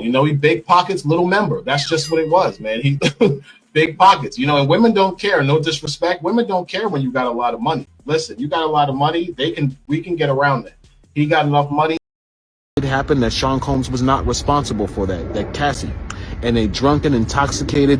You know, he big pockets, little member. That's just what it was, man. He big pockets. You know, and women don't care. No disrespect. Women don't care when you got a lot of money. Listen, you got a lot of money. We can get around that. He got enough money. It happened that Sean Combs was not responsible for that Cassie, in a drunken, intoxicated,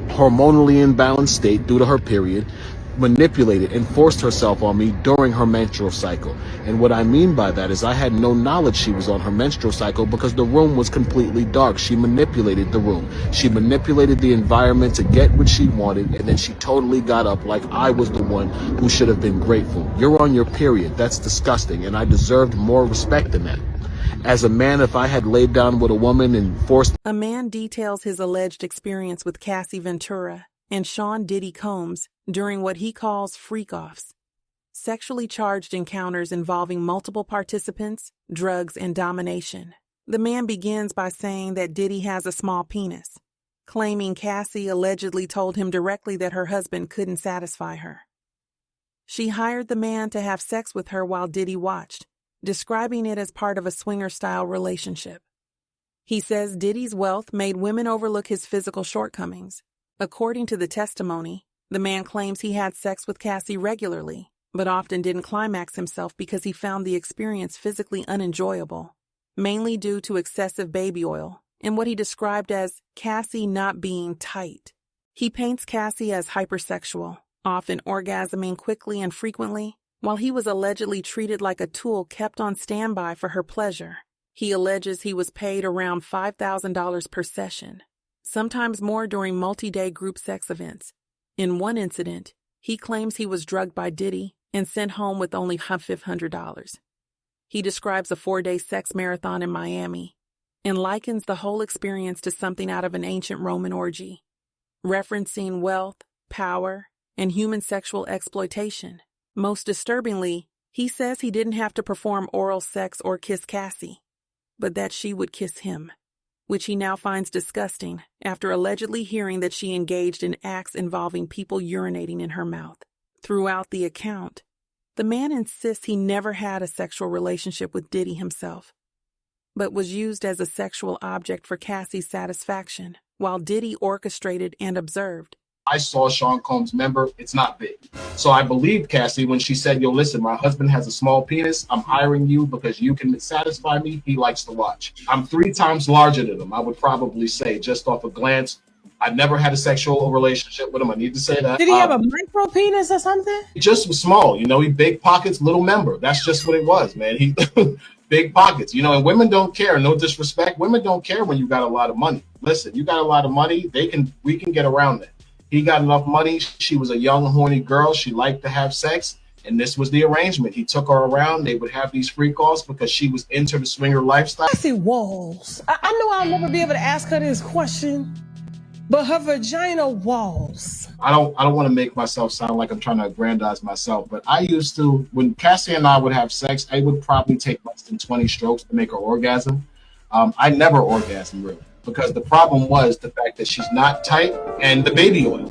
hormonally imbalanced state due to her period, manipulated and forced herself on me during her menstrual cycle. And what I mean by that is I had no knowledge she was on her menstrual cycle because the room was completely dark. She manipulated the room. She manipulated the environment to get what she wanted, and then she totally got up like I was the one who should have been grateful. You're on your period. That's disgusting, and I deserved more respect than that. As a man, if I had laid down with a woman and forced... A man details his alleged experience with Cassie Ventura and Sean Diddy Combs during what he calls freak-offs, sexually charged encounters involving multiple participants, drugs, and domination. The man begins by saying that Diddy has a small penis, claiming Cassie allegedly told him directly that her husband couldn't satisfy her. She hired the man to have sex with her while Diddy watched, describing it as part of a swinger-style relationship. He says Diddy's wealth made women overlook his physical shortcomings. According to the testimony, the man claims he had sex with Cassie regularly, but often didn't climax himself because he found the experience physically unenjoyable, mainly due to excessive baby oil and what he described as Cassie not being tight. He paints Cassie as hypersexual, often orgasming quickly and frequently, while he was allegedly treated like a tool kept on standby for her pleasure. He alleges he was paid around $5,000 per session, sometimes more during multi-day group sex events. In one incident, he claims he was drugged by Diddy and sent home with only $500. He describes a 4-day sex marathon in Miami and likens the whole experience to something out of an ancient Roman orgy, referencing wealth, power, and human sexual exploitation. Most disturbingly, he says he didn't have to perform oral sex or kiss Cassie, but that she would kiss him, which he now finds disgusting after allegedly hearing that she engaged in acts involving people urinating in her mouth. Throughout the account, the man insists he never had a sexual relationship with Diddy himself, but was used as a sexual object for Cassie's satisfaction, while Diddy orchestrated and observed. I saw Sean Combs' member. It's not big. So I believed Cassie when she said, yo, listen, my husband has a small penis. I'm hiring you because you can satisfy me. He likes to watch. I'm 3 times larger than him, I would probably say, just off a glance. I never had a sexual relationship with him. I need to say that. Did he have a micro penis or something? He just was small. You know, he big pockets, little member. That's just what it was, man. He big pockets. You know, and women don't care. No disrespect. Women don't care when you got a lot of money. Listen, you got a lot of money. We can get around that. He got enough money. She was a young, horny girl. She liked to have sex. And this was the arrangement. He took her around. They would have these freak-offs because she was into the swinger lifestyle. I see walls. I know I'll never be able to ask her this question, but her vagina walls. I don't want to make myself sound like I'm trying to aggrandize myself, but I used to, when Cassie and I would have sex, I would probably take less than 20 strokes to make her orgasm. I never orgasmed, really. Because the problem was the fact that she's not tight and the baby oil.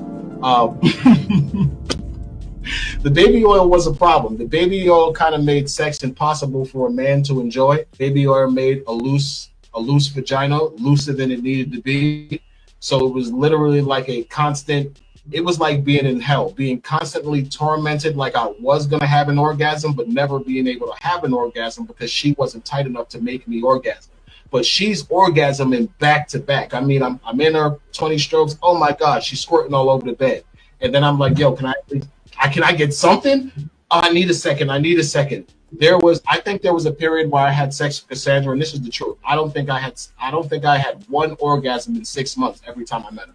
The baby oil was a problem. The baby oil kind of made sex impossible for a man to enjoy. Baby oil made a loose vagina, looser than it needed to be. So it was literally like a constant, it was like being in hell, being constantly tormented like I was going to have an orgasm, but never being able to have an orgasm because she wasn't tight enough to make me orgasm. But she's orgasming back to back. I mean, I'm in her 20 strokes. Oh my God, she's squirting all over the bed. And then I'm like, yo, can I get something? Oh, I need a second. I think there was a period where I had sex with Cassandra, and this is the truth. I don't think I had one orgasm in 6 months every time I met her.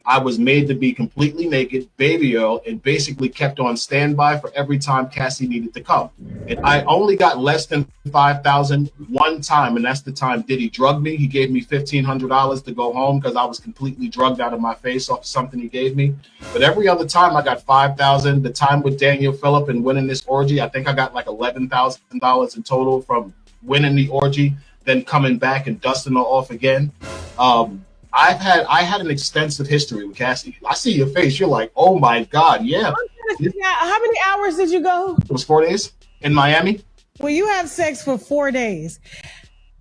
I was made to be completely naked, baby oil, and basically kept on standby for every time Cassie needed to come. And I only got less than $5,000 one time, and that's the time Diddy drugged me. He gave me $1,500 to go home because I was completely drugged out of my face off something he gave me. But every other time I got $5,000. The time with Daniel Phillip and winning this orgy, I think I got like $11,000 in total from winning the orgy, then coming back and dusting her off again. I had an extensive history with Cassie. I see your face. You're like, oh my God, yeah. How many hours did you go? It was 4 days in Miami. Well, you have sex for 4 days.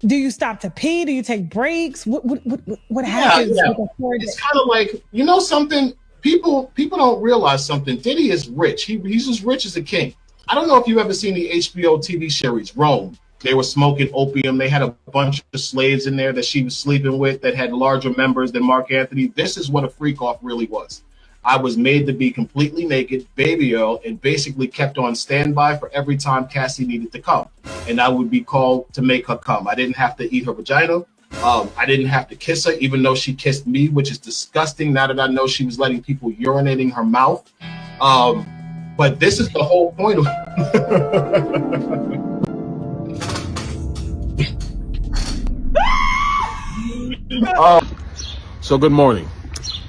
Do you stop to pee? Do you take breaks? What Yeah, happens? yeah. With a story It's kind of like, you know, something people don't realize something. Diddy is rich. He's as rich as a king. I don't know if you ever seen the HBO TV series Rome. They were smoking opium. They had a bunch of slaves in there that she was sleeping with that had larger members than Mark Anthony. This is what a freak off really was. I was made to be completely naked, baby oil, and basically kept on standby for every time Cassie needed to come. And I would be called to make her come. I didn't have to eat her vagina. I didn't have to kiss her, even though she kissed me, which is disgusting now that I know she was letting people urinate in her mouth. But this is the whole point of So good morning.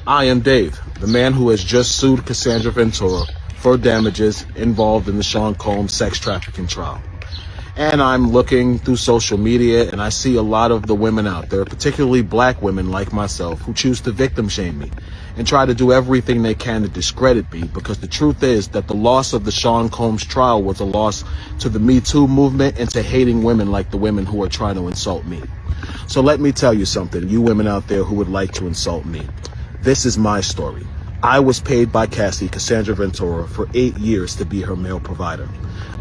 I am Dave, the man who has just sued Cassandra Ventura for damages involved in the Sean Combs sex trafficking trial. And I'm looking through social media and I see a lot of the women out there, particularly black women like myself, who choose to victim shame me and try to do everything they can to discredit me, because the truth is that the loss of the Sean Combs trial was a loss to the Me Too movement and to hating women like the women who are trying to insult me. So let me tell you something, you women out there who would like to insult me. This is my story. I was paid by Cassie, Cassandra Ventura, for 8 years to be her male provider.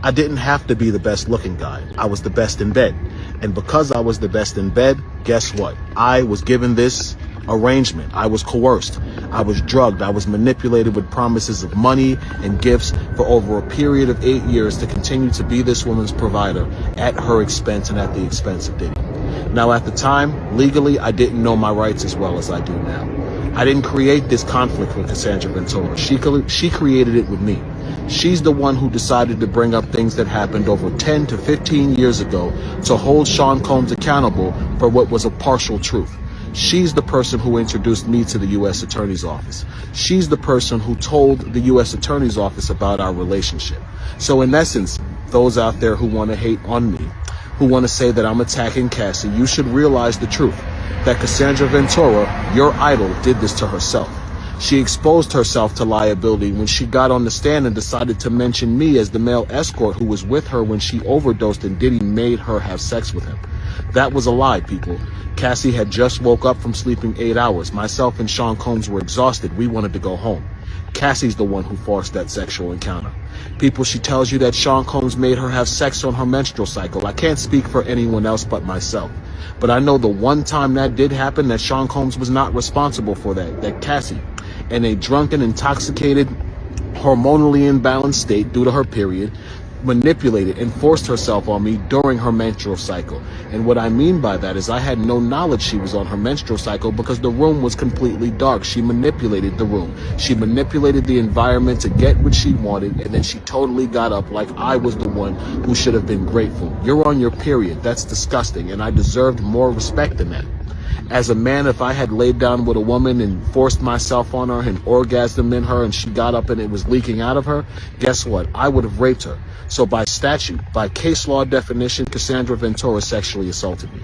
I didn't have to be the best looking guy. I was the best in bed. And because I was the best in bed, guess what? I was given this arrangement. I was coerced. I was drugged. I was manipulated with promises of money and gifts for over a period of 8 years to continue to be this woman's provider at her expense and at the expense of Diddy. Now, at the time, legally, I didn't know my rights as well as I do now. I didn't create this conflict with Cassandra Ventura. She created it with me. She's the one who decided to bring up things that happened over 10 to 15 years ago to hold Sean Combs accountable for what was a partial truth. She's the person who introduced me to the U.S. Attorney's Office. She's the person who told the U.S. Attorney's Office about our relationship. So in essence, those out there who want to hate on me, who want to say that I'm attacking Cassie, you should realize the truth, that Cassandra Ventura, your idol, did this to herself. She exposed herself to liability when she got on the stand and decided to mention me as the male escort who was with her when she overdosed and Diddy made her have sex with him. That was a lie, people. Cassie had just woke up from sleeping 8 hours. Myself and Sean Combs were exhausted. We wanted to go home. Cassie's the one who forced that sexual encounter. People, she tells you that Sean Combs made her have sex on her menstrual cycle. I can't speak for anyone else but myself. But I know the one time that did happen, that Sean Combs was not responsible for that Cassie, in a drunken, intoxicated, hormonally imbalanced state due to her period, manipulated and forced herself on me during her menstrual cycle. And what I mean by that is I had no knowledge she was on her menstrual cycle because the room was completely dark. She manipulated the room. She manipulated the environment to get what she wanted, and then she totally got up like I was the one who should have been grateful. You're on your period. That's disgusting, and I deserved more respect than that. As a man, if I had laid down with a woman and forced myself on her and orgasmed in her and she got up and it was leaking out of her, guess what? I would have raped her. So by statute, by case law definition, Cassandra Ventura sexually assaulted me.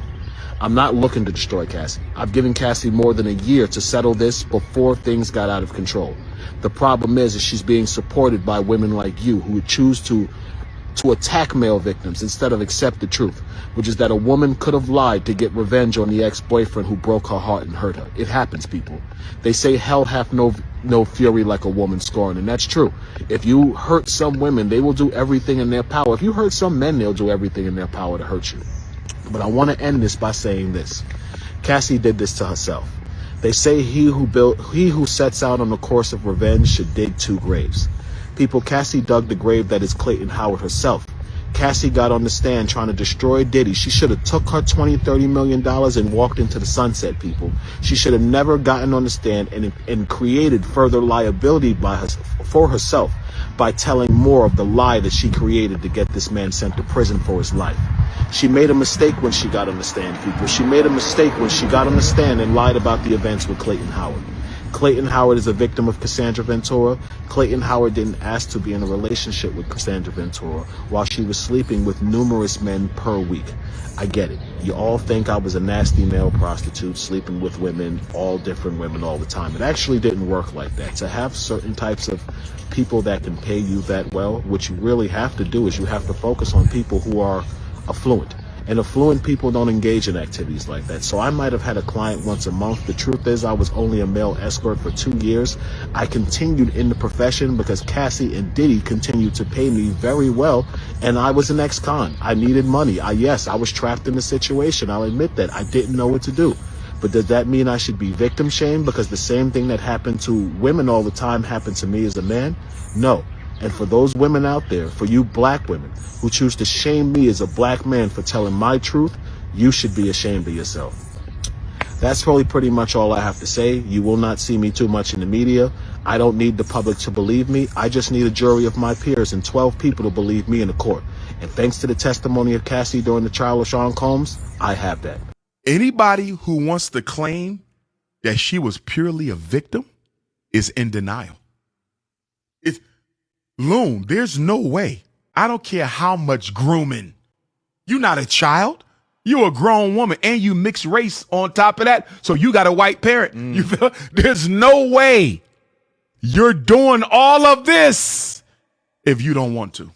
I'm not looking to destroy Cassie. I've given Cassie more than a year to settle this before things got out of control. The problem is she's being supported by women like you who would choose to attack male victims instead of accept the truth, which is that a woman could have lied to get revenge on the ex-boyfriend who broke her heart and hurt her. It happens, people. They say hell hath no fury like a woman scorned, and that's true. If you hurt some women, they will do everything in their power. If you hurt some men, they'll do everything in their power to hurt you. But I want to end this by saying this. Cassie did this to herself. They say he who sets out on the course of revenge should dig 2 graves. People, Cassie dug the grave that is Clayton Howard herself. Cassie got on the stand trying to destroy Diddy. She should have took her $20-30 million and walked into the sunset, people. She should have never gotten on the stand and created further liability for herself by telling more of the lie that she created to get this man sent to prison for his life. She made a mistake when she got on the stand, people. She made a mistake when she got on the stand and lied about the events with Clayton Howard. Clayton Howard is a victim of Cassandra Ventura. Clayton Howard didn't ask to be in a relationship with Cassandra Ventura while she was sleeping with numerous men per week. I get it. You all think I was a nasty male prostitute sleeping with women, all different women all the time. It actually didn't work like that. To have certain types of people that can pay you that well, what you really have to do is you have to focus on people who are affluent And affluent people don't engage in activities like that. So I might have had a client once a month. The truth is I was only a male escort for 2 years. I continued in the profession because Cassie and Diddy continued to pay me very well, and I was an ex-con. I needed money. Yes, I was trapped in a situation. I'll admit that. I didn't know what to do. But does that mean I should be victim shamed because the same thing that happened to women all the time happened to me as a man? No. And for those women out there, for you black women who choose to shame me as a black man for telling my truth, you should be ashamed of yourself. That's probably pretty much all I have to say. You will not see me too much in the media. I don't need the public to believe me. I just need a jury of my peers and 12 people to believe me in the court. And thanks to the testimony of Cassie during the trial of Sean Combs, I have that. Anybody who wants to claim that she was purely a victim is in denial. It's Loon, there's no way. I don't care how much grooming. You're not a child. You're a grown woman, and you mixed race on top of that, so you got a white parent. You feel? There's no way you're doing all of this if you don't want to.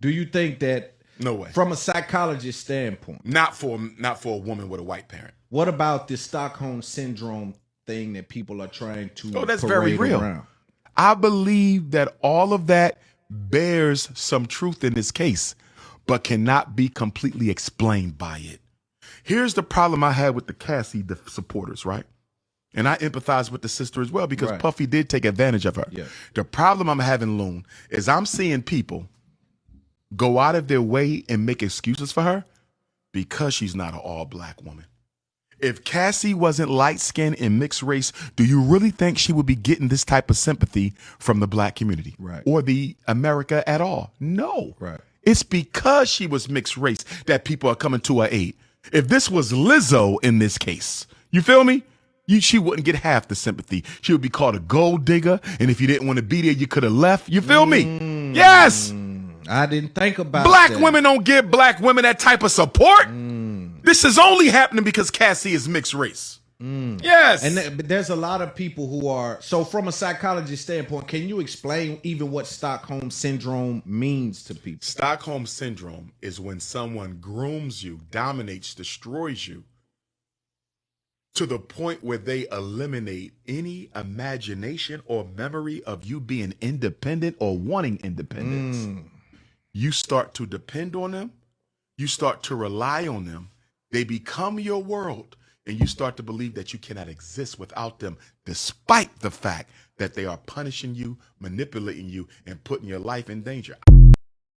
Do you think that? No way. From a psychologist standpoint, Not for a woman with a white parent. what about the Stockholm syndrome thing that people are trying to? Oh, that's very parade real. around? I believe that all of that bears some truth in this case, but cannot be completely explained by it. Here's the problem I had with the Cassie supporters, right? And I empathize with the sister as well because Right. Puffy did take advantage of her. Yeah. The problem I'm having, Loon, is I'm seeing people go out of their way and make excuses for her because she's not an all-black woman. If Cassie wasn't light-skinned and mixed race, do you really think she would be getting this type of sympathy from the black community? Right. Or the America at all? No. Right. It's because she was mixed race that people are coming to her aid. If this was Lizzo in this case, you feel me? She wouldn't get half the sympathy. She would be called a gold digger, and if you didn't want to be there, you could have left. You feel me? Yes. I didn't think about Black that. women don't give black women that type of support. This is only happening because Cassie is mixed race. Yes. And there's a lot of people who are, so from a psychologist standpoint, can you explain even what Stockholm syndrome means to people? Stockholm syndrome is when someone grooms you, dominates, destroys you to the point where they eliminate any imagination or memory of you being independent or wanting independence. You start to depend on them. You start to rely on them. They become your world, and you start to believe that you cannot exist without them, despite the fact that they are punishing you, manipulating you, and putting your life in danger.